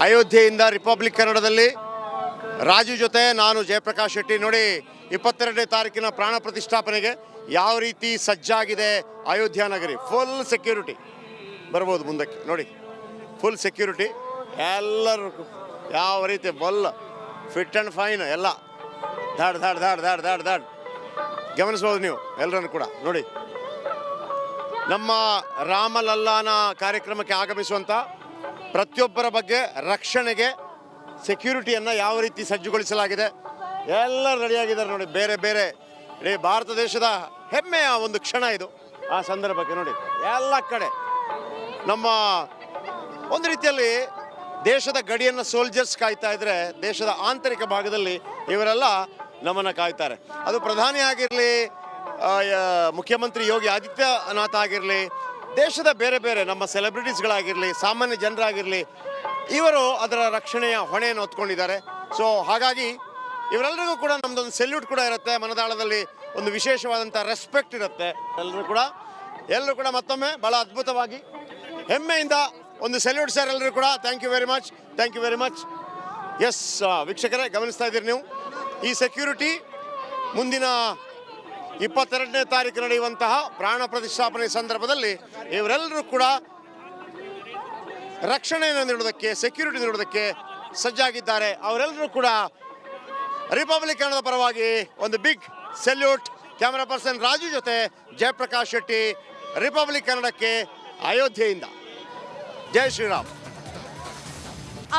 ಅಯೋಧ್ಯೆಯಿಂದ republic ಕನ್ನಡದಲ್ಲಿ ರಾಜು ಜೊತೆ ನಾನು ಜಯಪ್ರಕಾಶ್ ಶೆಟ್ಟಿ. ನೋಡಿ, 22ನೇ ತಾರೀಕಿನ ಪ್ರಾಣ ಪ್ರತಿಷ್ಠಾಪನೆಗೆ ಯಾವ ರೀತಿ ಸಜ್ಜಾಗಿದೆ ಅಯೋಧ್ಯ ನಗರಿ. ಫುಲ್ ಸೆಕ್ಯೂರಿಟಿ ಬರ್ಬೋದು ಮುಂದಕ್ಕೆ. ನೋಡಿ, ಫುಲ್ ಸೆಕ್ಯೂರಿಟಿ, ಎಲ್ಲರೂ ಯಾವ ರೀತಿ ಬಲ್ ಫಿಟ್ ಆ್ಯಂಡ್ ಫೈನ್ ಎಲ್ಲ ದಾಡ್ ದಾಡ್ ದಾಡ್ ದಾಡ್ ದಾಡ್ ದಾಡ್ ಗಮನಿಸ್ಬೋದು ನೀವು ಎಲ್ಲರನ್ನು ಕೂಡ. ನೋಡಿ, ನಮ್ಮ ರಾಮಲಲ್ಲಾನ ಕಾರ್ಯಕ್ರಮಕ್ಕೆ ಆಗಮಿಸುವಂಥ ಪ್ರತಿಯೊಬ್ಬರ ಬಗ್ಗೆ ರಕ್ಷಣೆಗೆ ಸೆಕ್ಯೂರಿಟಿಯನ್ನು ಯಾವ ರೀತಿ ಸಜ್ಜುಗೊಳಿಸಲಾಗಿದೆ. ಎಲ್ಲರೂ ರೆಡಿಯಾಗಿದ್ದಾರೆ ನೋಡಿ. ಬೇರೆ ಬೇರೆ ಇಡೀ ಭಾರತ ದೇಶದ ಹೆಮ್ಮೆಯ ಒಂದು ಕ್ಷಣ ಇದು. ಆ ಸಂದರ್ಭಕ್ಕೆ ನೋಡಿ, ಎಲ್ಲ ಕಡೆ ನಮ್ಮ ಒಂದು ರೀತಿಯಲ್ಲಿ ದೇಶದ ಗಡಿಯನ್ನು ಸೋಲ್ಜರ್ಸ್ ಕಾಯ್ತಾ ಇದ್ರೆ, ದೇಶದ ಆಂತರಿಕ ಭಾಗದಲ್ಲಿ ಇವರೆಲ್ಲ ನಮ್ಮನ್ನು ಕಾಯ್ತಾರೆ. ಅದು ಪ್ರಧಾನಿ ಆಗಿರಲಿ, ಮುಖ್ಯಮಂತ್ರಿ ಯೋಗಿ ಆದಿತ್ಯನಾಥ್ ಆಗಿರಲಿ, ದೇಶದ ಬೇರೆ ಬೇರೆ ನಮ್ಮ ಸೆಲೆಬ್ರಿಟೀಸ್ಗಳಾಗಿರಲಿ, ಸಾಮಾನ್ಯ ಜನರಾಗಿರಲಿ, ಇವರು ಅದರ ರಕ್ಷಣೆಯ ಹೊಣೆಯನ್ನು ಹೊತ್ಕೊಂಡಿದ್ದಾರೆ. ಸೊ ಹಾಗಾಗಿ ಇವರೆಲ್ಲರಿಗೂ ಕೂಡ ನಮ್ಮದೊಂದು ಸೆಲ್ಯೂಟ್ ಕೂಡ ಇರುತ್ತೆ. ಮನದಾಳದಲ್ಲಿ ಒಂದು ವಿಶೇಷವಾದಂಥ ರೆಸ್ಪೆಕ್ಟ್ ಇರುತ್ತೆ. ಎಲ್ಲರೂ ಕೂಡ ಮತ್ತೊಮ್ಮೆ ಭಾಳ ಅದ್ಭುತವಾಗಿ ಹೆಮ್ಮೆಯಿಂದ ಒಂದು ಸೆಲ್ಯೂಟ್ ಸರ್. ಎಲ್ಲರೂ ಕೂಡ thank you very much, thank you very much. Yes ವೀಕ್ಷಕರೇ, ಗಮನಿಸ್ತಾ ಇದ್ದೀರಿ ನೀವು ಈ ಸೆಕ್ಯೂರಿಟಿ ಮುಂದಿನ 22ನೇ ತಾರೀಕು ನಡೆಯುವಂತಹ ಪ್ರಾಣ ಪ್ರತಿಷ್ಠಾಪನೆ ಸಂದರ್ಭದಲ್ಲಿ ಇವರೆಲ್ಲರೂ ಕೂಡ ರಕ್ಷಣೆಯನ್ನು ನೀಡೋದಕ್ಕೆ, ಸೆಕ್ಯೂರಿಟಿ ನೀಡೋದಕ್ಕೆ ಸಜ್ಜಾಗಿದ್ದಾರೆ. ಅವರೆಲ್ಲರೂ ಕೂಡ ರಿಪಬ್ಲಿಕ್ ಕನ್ನಡದ ಪರವಾಗಿ ಒಂದು big salute. Camera person Raju ಜೊತೆ ಜಯಪ್ರಕಾಶ್ ಶೆಟ್ಟಿ, ರಿಪಬ್ಲಿಕ್ ಕನ್ನಡಕ್ಕೆ, ಅಯೋಧ್ಯೆಯಿಂದ. ಜೈ ಶ್ರೀರಾಮ್.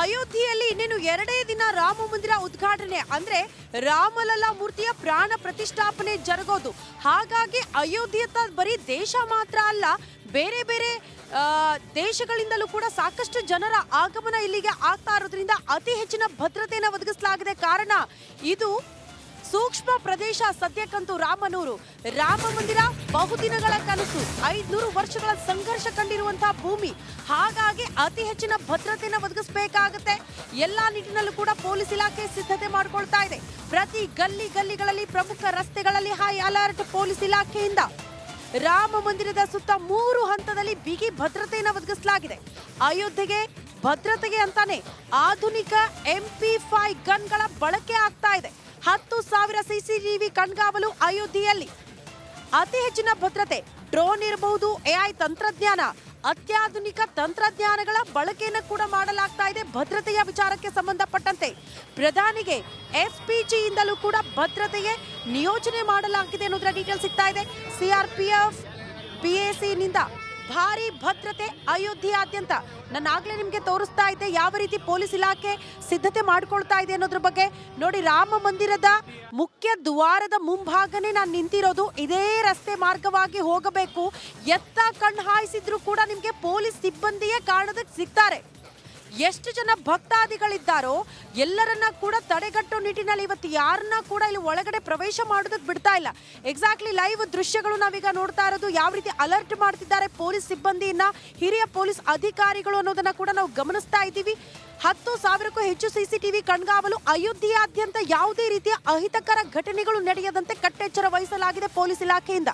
ಅಯೋಧ್ಯೆಯಲ್ಲಿ ಇನ್ನೇನು 2 ದಿನ ರಾಮ ಮಂದಿರ ಉದ್ಘಾಟನೆ, ಅಂದ್ರೆ ರಾಮಲಲ್ಲಾ ಮೂರ್ತಿಯ ಪ್ರಾಣ ಪ್ರತಿಷ್ಠಾಪನೆ ಜರುಗೋದು. ಹಾಗಾಗಿ ಅಯೋಧ್ಯೆ ಬರೀ ದೇಶ ಮಾತ್ರ ಅಲ್ಲ, ಬೇರೆ ಬೇರೆ ದೇಶಗಳಿಂದಲೂ ಕೂಡ ಸಾಕಷ್ಟು ಜನರ ಆಗಮನ ಇಲ್ಲಿಗೆ ಆಗ್ತಾ ಇರೋದ್ರಿಂದ ಅತಿ ಹೆಚ್ಚಿನ ಭದ್ರತೆಯನ್ನು ಒದಗಿಸಲಾಗಿದೆ. ಕಾರಣ ಇದು ಸೂಕ್ಷ್ಮ ಪ್ರದೇಶ. ಸದ್ಯಕ್ಕಂತೂ ರಾಮನೂರು ರಾಮ ಮಂದಿರ ಬಹುದಿನಗಳ ಕನಸು, 500 ವರ್ಷಗಳ ಸಂಘರ್ಷ ಕಂಡಿರುವಂತಹ ಭೂಮಿ. ಹಾಗಾಗಿ ಅತಿ ಹೆಚ್ಚಿನ ಭದ್ರತೆಯನ್ನು ಒದಗಿಸಬೇಕಾಗುತ್ತೆ. ಎಲ್ಲಾ ನಿಟ್ಟಿನಲ್ಲೂ ಕೂಡ ಪೊಲೀಸ್ ಇಲಾಖೆ ಸಿದ್ಧತೆ ಮಾಡಿಕೊಳ್ತಾ ಇದೆ. ಪ್ರತಿ ಗಲ್ಲಿಗಳಲ್ಲಿ ಪ್ರಮುಖ ರಸ್ತೆಗಳಲ್ಲಿ ಹೈ ಅಲರ್ಟ್ ಪೊಲೀಸ್ ಇಲಾಖೆಯಿಂದ. ರಾಮ ಮಂದಿರದ ಸುತ್ತ 3 ಹಂತದಲ್ಲಿ ಬಿಗಿ ಭದ್ರತೆಯನ್ನು ಒದಗಿಸಲಾಗಿದೆ. ಅಯೋಧ್ಯೆಗೆ ಭದ್ರತೆಗೆ ಅಂತಾನೆ ಆಧುನಿಕ MP5 ಗನ್ಗಳ ಬಳಕೆ ಆಗ್ತಾ ಇದೆ. 10,000 CCTV ಕಣ್ಗಾವಲು ಅಯೋಧ್ಯೆಯಲ್ಲಿ. ಅತಿ ಹೆಚ್ಚಿನ ಭದ್ರತೆ, ಡ್ರೋನ್ ಇರಬಹುದು, AI ತಂತ್ರಜ್ಞಾನ, ಅತ್ಯಾಧುನಿಕ ತಂತ್ರಜ್ಞಾನಗಳ ಬಳಕೆಯನ್ನು ಕೂಡ ಮಾಡಲಾಗ್ತಾ ಇದೆ. ಭದ್ರತೆಯ ವಿಚಾರಕ್ಕೆ ಸಂಬಂಧಪಟ್ಟಂತೆ ಪ್ರಧಾನಿಗೆ FPG ಇಂದಲೂ ಕೂಡ ಭದ್ರತೆಗೆ ನಿಯೋಜನೆ ಮಾಡಲಾಗಿದೆ ಅನ್ನೋದರ ಡೀಟೇಲ್ ಸಿಗ್ತಾ ಇದೆ. CRPF PAC ನಿಂದ ಭಾರಿ ಭದ್ರತೆ ಅಯೋಧ್ಯೆಯಾದ್ಯಂತ. ನಾನಾಗ್ಲೇ ನಿಮಗೆ ತೋರಿಸ್ತಾ ಇದ್ದೆ ಯಾವ ರೀತಿ ಪೊಲೀಸ್ ಇಲಾಖೆ ಸಿದ್ಧತೆ ಮಾಡ್ಕೊಳ್ತಾ ಇದೆ ಅನ್ನೋದ್ರ ಬಗ್ಗೆ. ನೋಡಿ, ರಾಮ ಮಂದಿರದ ಮುಖ್ಯ ದ್ವಾರದ ಮುಂಭಾಗನೇ ನಾನು ನಿಂತಿರೋದು. ಇದೇ ರಸ್ತೆ ಮಾರ್ಗವಾಗಿ ಹೋಗಬೇಕು. ಎತ್ತ ಕಣ್ಣು ಹಾಯಿಸಿದ್ರು ಕೂಡ ನಿಮಗೆ ಪೊಲೀಸ್ ಸಿಬ್ಬಂದಿಯೇ ಕಾಣೋದಕ್ಕೆ ಸಿಗ್ತಾರೆ. ಎಷ್ಟು ಜನ ಭಕ್ತಾದಿಗಳಿದ್ದಾರೋ ಎಲ್ಲರನ್ನ ಕೂಡ ತಡೆಗಟ್ಟೋ ನಿಟ್ಟಿನಲ್ಲಿ ಇವತ್ತು ಯಾರನ್ನ ಕೂಡ ಇಲ್ಲಿ ಒಳಗಡೆ ಪ್ರವೇಶ ಮಾಡೋದಕ್ಕೆ ಬಿಡ್ತಾ ಇಲ್ಲ. ಎಕ್ಸಾಕ್ಟ್ಲಿ ಲೈವ್ ದೃಶ್ಯಗಳು ನಾವೀಗ ನೋಡ್ತಾ ಇರೋದು. ಯಾವ ರೀತಿ ಅಲರ್ಟ್ ಮಾಡ್ತಿದ್ದಾರೆ ಪೊಲೀಸ್ ಸಿಬ್ಬಂದಿಯನ್ನ, ಹಿರಿಯ ಪೊಲೀಸ್ ಅಧಿಕಾರಿಗಳು ಅನ್ನೋದನ್ನ ಕೂಡ ನಾವು ಗಮನಿಸ್ತಾ ಇದ್ದೀವಿ. 10,000ಕ್ಕೂ ಹೆಚ್ಚು CCTV ಕಣ್ಗಾವಲು. ಅಯೋಧ್ಯೆಯಾದ್ಯಂತ ಯಾವುದೇ ರೀತಿಯ ಅಹಿತಕರ ಘಟನೆಗಳು ನಡೆಯದಂತೆ ಕಟ್ಟೆಚ್ಚರ ವಹಿಸಲಾಗಿದೆ ಪೊಲೀಸ್ ಇಲಾಖೆಯಿಂದ.